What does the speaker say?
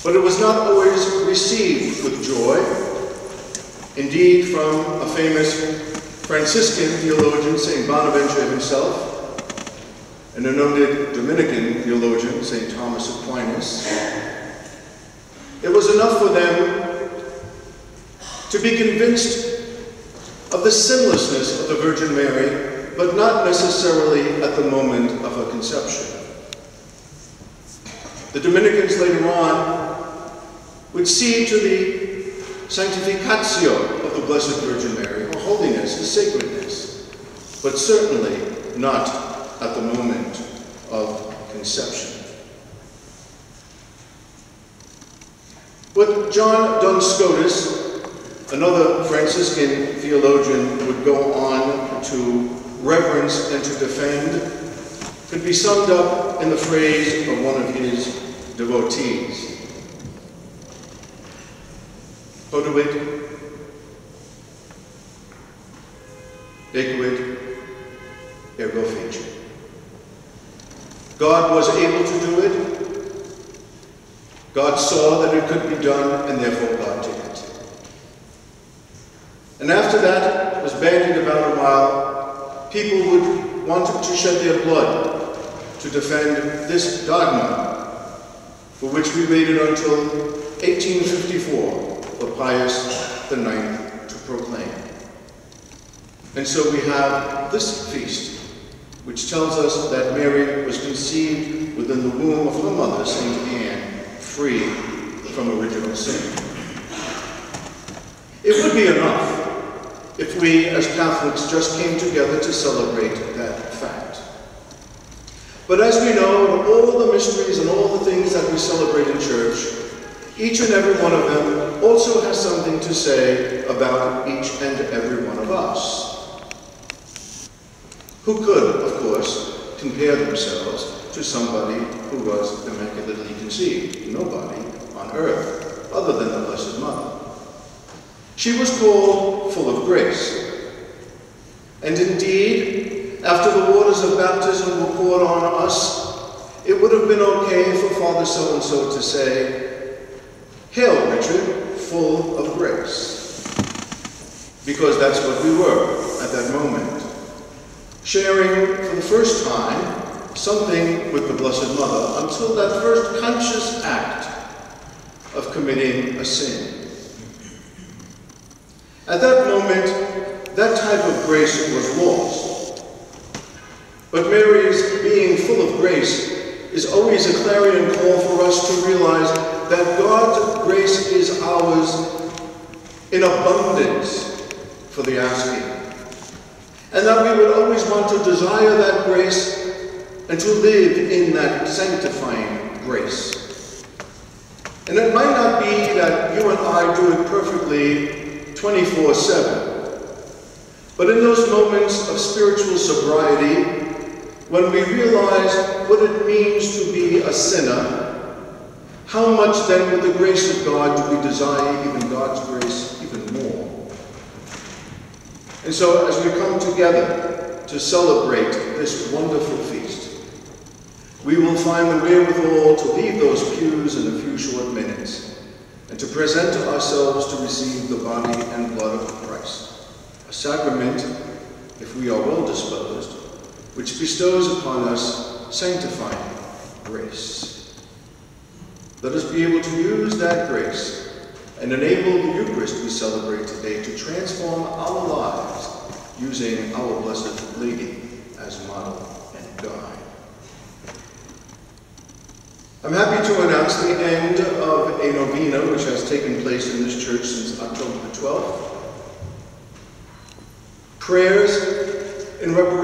but it was not always received with joy. Indeed, from a famous Franciscan theologian, St. Bonaventure himself, and a noted Dominican theologian, St. Thomas Aquinas, it was enough for them to be convinced of the sinlessness of the Virgin Mary, but not necessarily at the moment of her conception. The Dominicans later on would see to the sanctificatio of the Blessed Virgin Mary, her holiness, her sacredness, but certainly not at the moment of conception. But John Duns Scotus, another Franciscan theologian, would go on to reverence and to defend, could be summed up in the phrase of one of his devotees. Potuit, decuit, ergo fecit. God was able to do it. God saw that it could be done, and therefore God did it. And after that, it was bandied about a while, people would want to shed their blood to defend this dogma, for which we waited until 1854 for Pius IX to proclaim. And so we have this feast, which tells us that Mary was conceived within the womb of her mother, St. Anne, free from original sin. It would be enough if we as Catholics just came together to celebrate that fact. But as we know, all the mysteries and all the things that we celebrate in church, each and every one of them also has something to say about each and every one of us. Who could, of course, compare themselves to somebody who was immaculately conceived? Nobody on earth, other than the Blessed Mother. She was called full of grace. And indeed, after the waters of baptism were poured on us, it would have been okay for Father so-and-so to say, "Hail, Richard, full of grace," because that's what we were at that moment, sharing for the first time something with the Blessed Mother until that first conscious act of committing a sin. At that moment, that type of grace was lost. But Mary's being full of grace is always a clarion call for us to realize that God's grace is ours in abundance for the asking. And that we would always want to desire that grace and to live in that sanctifying grace. And it might not be that you and I do it perfectly 24/7, but in those moments of spiritual sobriety, when we realize what it means to be a sinner, how much then with the grace of God do we desire even God's grace even more? And so as we come together to celebrate this wonderful feast, we will find the wherewithal to leave those pews in a few short minutes and to present ourselves to receive the body and blood of Christ, a sacrament, if we are well disposed, which bestows upon us sanctifying grace. Let us be able to use that grace and enable the Eucharist we celebrate today to transform our lives using our Blessed Lady as model and guide. I'm happy to announce the end of a novena which has taken place in this church since October the 12th. Prayers in reparation